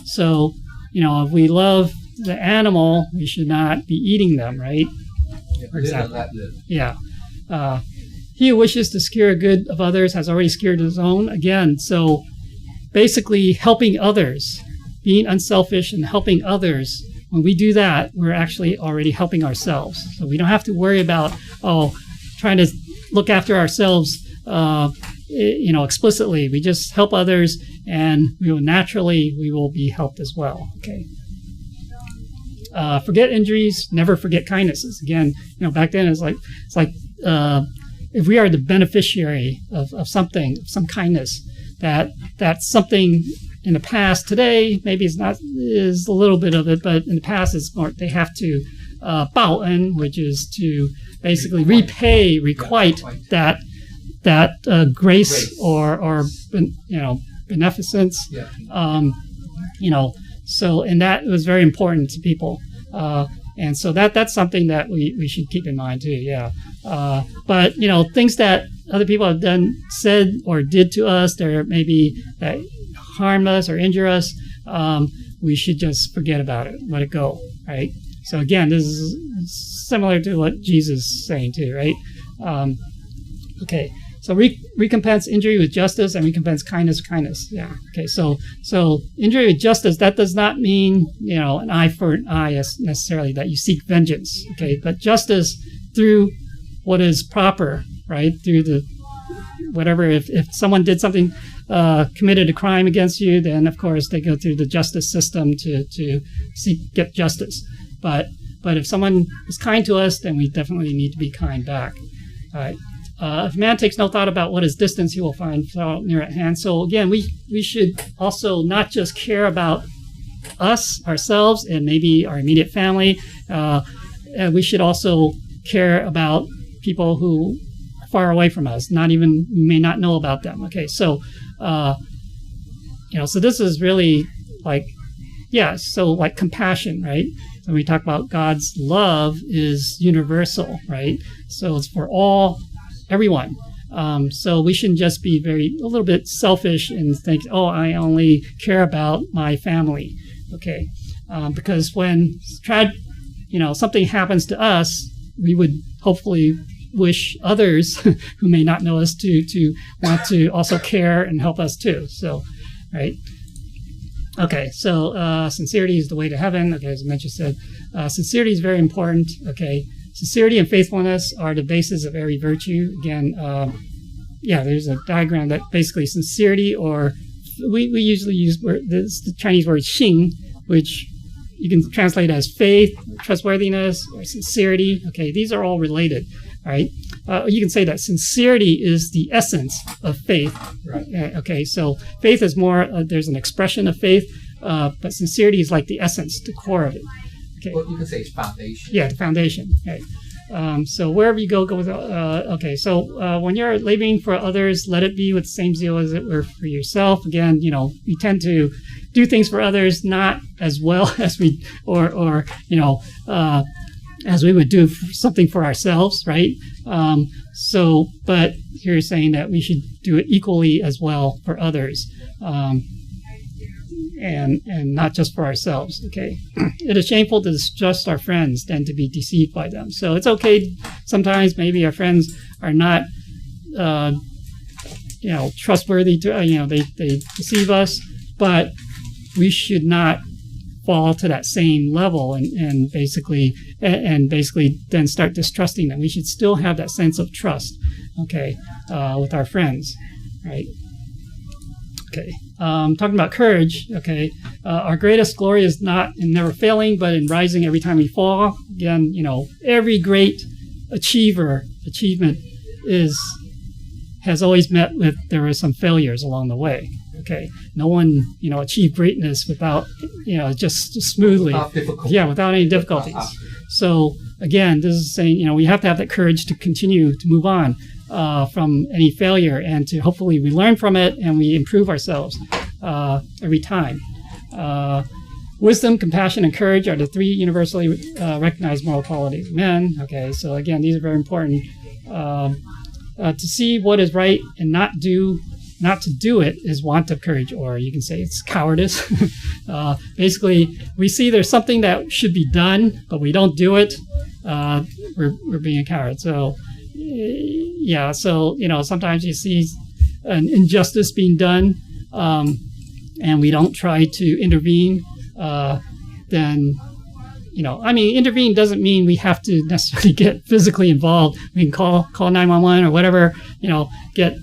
So if we love the animal, we should not be eating them, right? For example. Yeah. He who wishes to secure good of others has already secured his own. Again, so basically helping others, being unselfish and helping others. When we do that, we're actually already helping ourselves. So we don't have to worry about, trying to look after ourselves, explicitly. We just help others, and we will be helped as well. Okay. Forget injuries, never forget kindnesses. Again, back then it's like if we are the beneficiary of something, some kindness, that's something in the past. Today, maybe is a little bit of it, but in the past it's more, they have to baoen, which is to basically requite that grace or beneficence. Yeah. So, and that was very important to people. And so that's something that we should keep in mind too. Yeah. But things that other people have done, said, or did to us, that maybe that harm us or injure us, we should just forget about it, let it go, right? So again, this is similar to what Jesus is saying too, right? Okay. So recompense injury with justice and recompense kindness. Yeah. Okay. So injury with justice, that does not mean, an eye for an eye necessarily, that you seek vengeance. Okay. But justice through, what is proper, right? Through the whatever. If someone did something, committed a crime against you, then of course they go through the justice system to get justice. But if someone is kind to us, then we definitely need to be kind back. All right. If man takes no thought about what is distant, he will find sorrow near at hand. So again, we should also not just care about us, ourselves, and maybe our immediate family. And we should also care about people who are far away from us, we may not know about them. Okay, so so this is really like compassion, right? When we talk about God's love is universal, right? So it's for everyone. So we shouldn't just be a little bit selfish and think, oh, I only care about my family. Okay, because when something happens to us, we would hopefully wish others who may not know us to want to also care and help us too. So, right. Okay, so sincerity is the way to heaven. Okay, as Mencius said, sincerity is very important. Okay, sincerity and faithfulness are the basis of every virtue. Again, there's a diagram that basically sincerity, or we usually use the Chinese word xing, which you can translate as faith, trustworthiness, or sincerity. Okay, these are all related, right? You can say that sincerity is the essence of faith. Right. Okay, so faith is more, there's an expression of faith, but sincerity is like the essence, the core of it. Okay. Well, you can say it's foundation. Yeah, the foundation. Right. So wherever you go with. Okay, so when you're laboring for others, let it be with the same zeal as it were for yourself. Again, we tend to do things for others not as well as we, as we would do something for ourselves, right? But here you're saying that we should do it equally as well for others, and not just for ourselves. Okay, it is shameful to distrust our friends than to be deceived by them. So it's okay sometimes. Maybe our friends are not, trustworthy. They deceive us, but we should not fall to that same level and basically then start distrusting them. We should still have that sense of trust, okay, with our friends, right? Okay, talking about courage, okay, our greatest glory is not in never failing, but in rising every time we fall. Again, every great achievement has always met with, there were some failures along the way. Okay, no one, achieved greatness without, just smoothly. Without any difficulties. So again, this is saying, we have to have that courage to continue to move on from any failure, and to hopefully we learn from it and we improve ourselves every time. Wisdom, compassion, and courage are the three universally recognized moral qualities of men. Okay, so again, these are very important. To see what is right and not to do it is want of courage, or you can say it's cowardice. Basically, we see there's something that should be done, but we don't do it. We're being a coward. So, sometimes you see an injustice being done, and we don't try to intervene. Then, intervene doesn't mean we have to necessarily get physically involved. We can call 911 or whatever. Get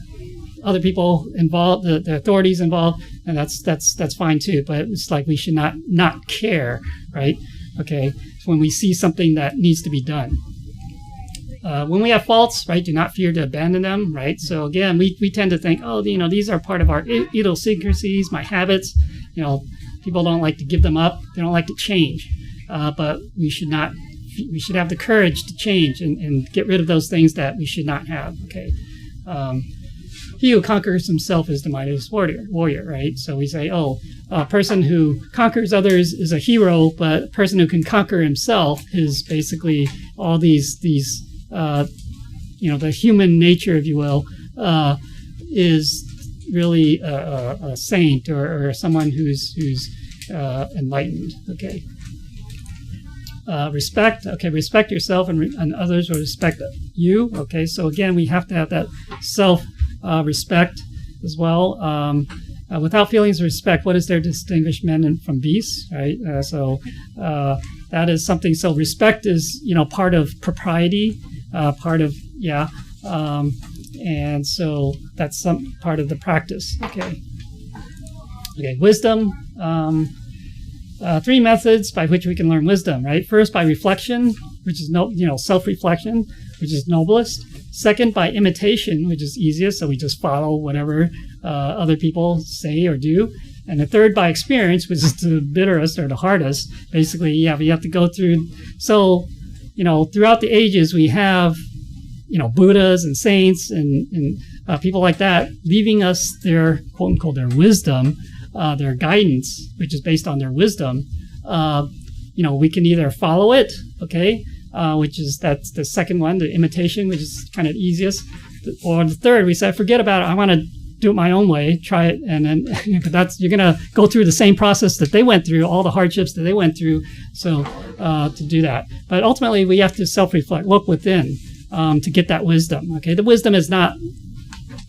other people involved, the authorities involved, and that's fine too. But it's like we should not care, right? Okay, when we see something that needs to be done. When we have faults, right, do not fear to abandon them, right? So again, we tend to think, oh, these are part of our idiosyncrasies, my habits. People don't like to give them up. They don't like to change. But we should have the courage to change and get rid of those things that we should not have. Okay. He who conquers himself is the mightiest warrior, right? So we say, a person who conquers others is a hero, but a person who can conquer himself is basically all these the human nature, if you will, is really a saint or someone who's enlightened. Okay. Respect. Okay, respect yourself, and others will respect you. Okay, so again, we have to have that self-respect as well. Without feelings of respect, what is there to distinguish men from beasts? Right. So that is something. So respect is part of propriety. part of, and so that's some part of the practice. Okay, wisdom. 3 methods by which we can learn wisdom, right? First, by reflection, which is self-reflection, which is noblest. Second, by imitation, which is easiest, so we just follow whatever other people say or do. And the third, by experience, which is the bitterest or the hardest. Basically, we have to go through. So, throughout the ages, we have, Buddhas and saints and people like that leaving us their, quote unquote, their wisdom, their guidance, which is based on their wisdom. We can either follow it, okay, that's the second one, the imitation, which is kind of easiest. Or the third, we said, forget about it. I want to do it my own way, try it, and then you're going to go through the same process that they went through, all the hardships that they went through. So to do that, but ultimately we have to self-reflect, look within to get that wisdom. Okay, the wisdom is not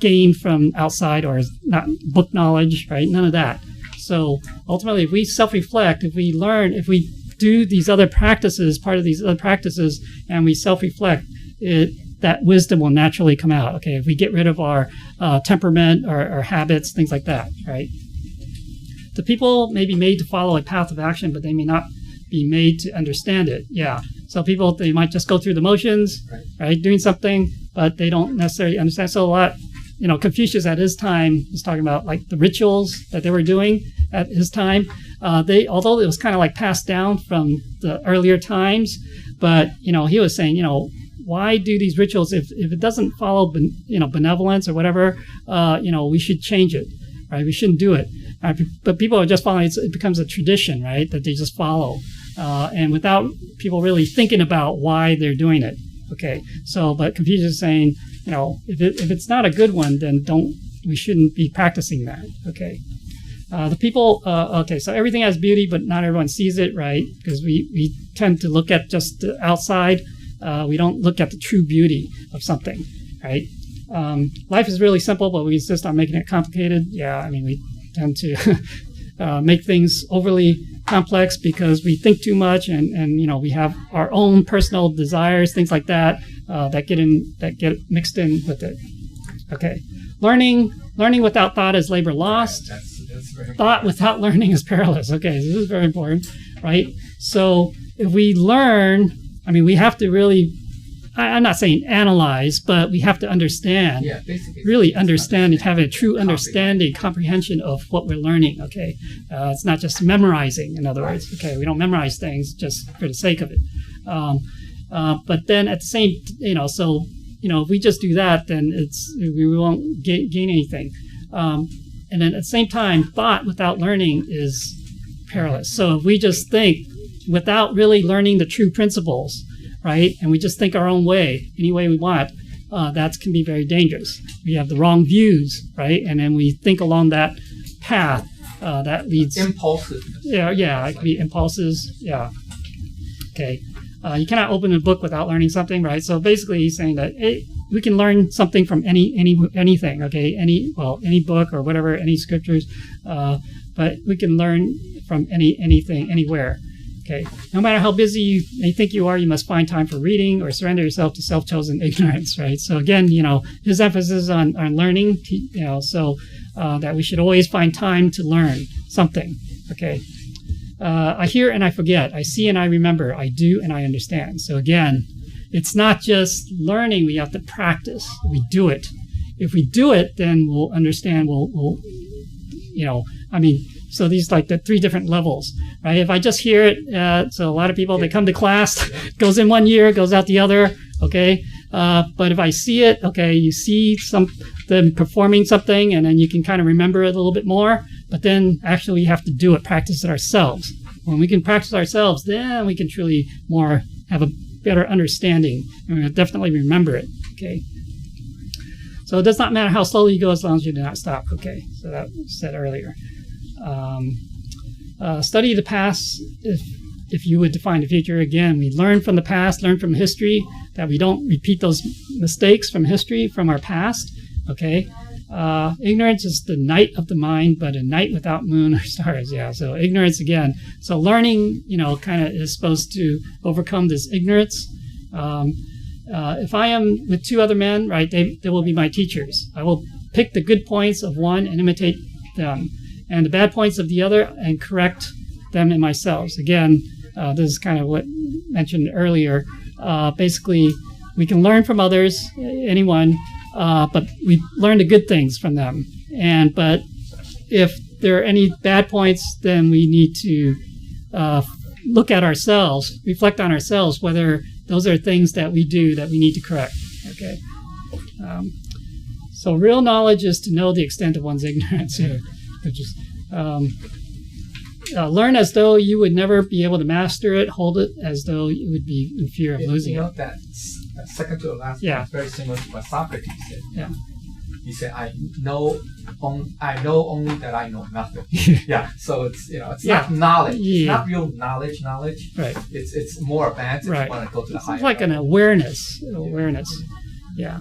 gained from outside or is not book knowledge, right? None of that. So ultimately, if we self-reflect, if we learn, if we do these other practices, part of these other practices, and we self-reflect, that wisdom will naturally come out. Okay, if we get rid of our temperament or habits, things like that, right? The people may be made to follow a path of action, but they may not be made to understand it. Yeah. So people, they might just go through the motions, right? Doing something, but they don't necessarily understand. So a lot, Confucius at his time was talking about like the rituals that they were doing at his time. Although it was kind of like passed down from the earlier times, but, he was saying, why do these rituals if it doesn't follow, benevolence or whatever, we should change it, right? We shouldn't do it. But people are just following, it becomes a tradition, right? That they just follow. And without people really thinking about why they're doing it. Okay. So, but Confucius is saying, if it's not a good one, then we shouldn't be practicing that. Okay. The people, so everything has beauty, but not everyone sees it, right? Because we tend to look at just the outside. We don't look at the true beauty of something, right? Life is really simple, but we insist on making it complicated. Yeah, we tend to make things overly complex because we think too much, and we have our own personal desires, things like that, that get mixed in with it. Okay, learning without thought is labor lost. That's very thought without learning is perilous. Okay, so this is very important, right? So if we learn, we have to really, I'm not saying analyze, but we have to understand, really understand and have a true understanding, comprehension of what we're learning, okay? It's not just memorizing, in other words, okay? We don't memorize things just for the sake of it. But then at the same, if we just do that, then we won't gain anything. And then at the same time, thought without learning is perilous. So if we just think without really learning the true principles, right? And we just think our own way, any way we want, that can be very dangerous. We have the wrong views, right? And then we think along that path that leads... Impulsive. Yeah, it can be impulses, yeah. Okay. You cannot open a book without learning something, right? So basically he's saying that we can learn something from anything, okay? Any book or whatever, any scriptures, but we can learn from anything, anywhere. Okay. No matter how busy you may think you are, you must find time for reading or surrender yourself to self-chosen ignorance, right? So again, his emphasis on learning, so that we should always find time to learn something. Okay. I hear and I forget. I see and I remember. I do and I understand. So again, it's not just learning. We have to practice. We do it. If we do it, then we'll understand. So these like the 3 different levels, right? If I just hear it, so a lot of people, they come to class, goes in one year, goes out the other, okay? But if I see it, okay, you see them performing something, and then you can kind of remember it a little bit more, but then actually we have to do it, practice it ourselves. When we can practice ourselves, then we can truly have a better understanding, and we'll definitely remember it, okay? So it does not matter how slowly you go as long as you do not stop, okay? So that was said earlier. Study the past if you would define the future. Again, we learn from the past, learn from history, that we don't repeat those mistakes from history, from our past, okay? Ignorance is the night of the mind, but a night without moon or stars, yeah. So ignorance again. So learning, kind of is supposed to overcome this ignorance. If I am with two other men, right, they will be my teachers. I will pick the good points of one and imitate them, and the bad points of the other and correct them in myself. Again, this is kind of what mentioned earlier. Basically, we can learn from others, anyone, but we learn the good things from them. But if there are any bad points, then we need to look at ourselves, reflect on ourselves, whether those are things that we do that we need to correct. Okay. So real knowledge is to know the extent of one's ignorance. Learn as though you would never be able to master it. Hold it as though you would be in fear of losing it. That second to the last one is very similar to what Socrates said. Yeah. He said, "I know only that I know nothing." Yeah. So it's not knowledge. It's not real knowledge. Right. It's more advanced if you want to go to the higher. It's like an awareness. Yeah.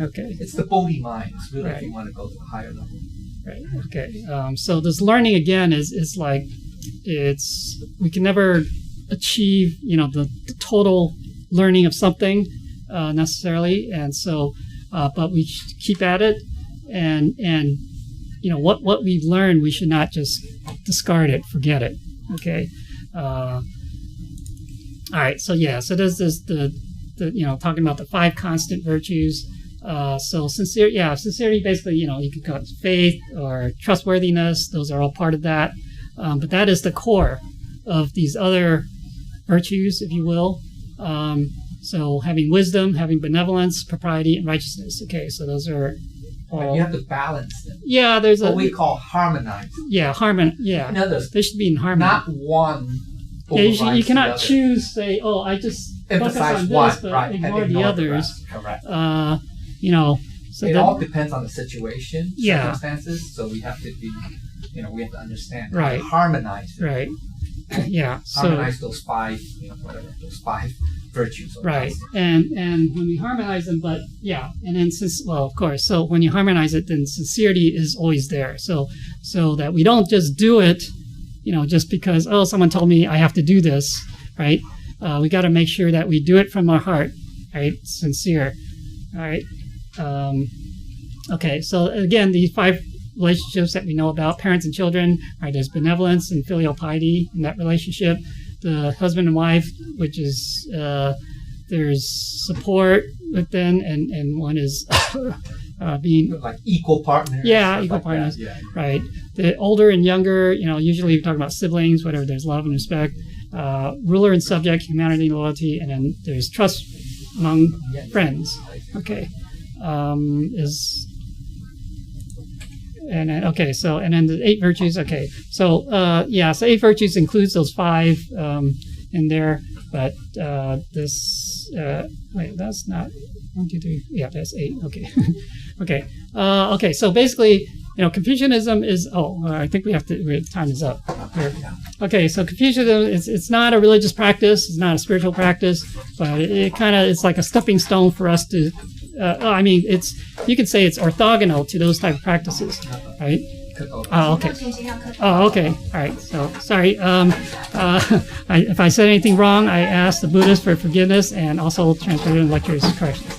Okay. It's the Bodhi mind. It's really if you want to go to the higher level. Right. Okay. So this learning again is like we can never achieve the total learning of something necessarily, and so but we keep at it, and what we've learned, we should not just discard it, forget it. Okay. All right. So there's the talking about the 5 constant virtues. So sincerity basically, you can call it faith or trustworthiness. Those are all part of that. But that is the core of these other virtues, if you will. So having wisdom, having benevolence, propriety, and righteousness. Okay, so those are all. But you have to balance them. Yeah, there's what we call harmonize. Yeah, Yeah, they should be in harmony. Not one. Yeah, you cannot choose. Say, I just emphasize focus on this, one, but ignore the others. Correct. So it all depends on the situation, circumstances. So we have to be, we have to understand. Right. Harmonize. Right. Yeah. Harmonize those 5, those 5 virtues. Right. And when we harmonize them, and then of course, so when you harmonize it, then sincerity is always there. So that we don't just do it, just because someone told me I have to do this, right? We got to make sure that we do it from our heart, right? Sincere. All right. Okay. So again, these 5 relationships that we know about, parents and children, right? There's benevolence and filial piety in that relationship. The husband and wife, which is there's support within, and one is being like equal partners. Yeah, equal partners. Yeah. Right. The older and younger, usually we talk about siblings, whatever. There's love and respect. Ruler and subject, humanity and loyalty, and then there's trust among friends. Okay. And then the 8 virtues. Okay, so so 8 virtues includes those 5 in there, but that's not 1, 2, 3. Yeah, that's 8. Okay, okay. So basically, Confucianism is. I think we have to. Time is up here. Okay, so Confucianism it's not a religious practice. It's not a spiritual practice, but it's like a stepping stone for us to. You could say it's orthogonal to those type of practices, right? Okay. Okay. All right. So sorry. If I said anything wrong, I ask the Buddhists for forgiveness and also transcribe lectures corrections.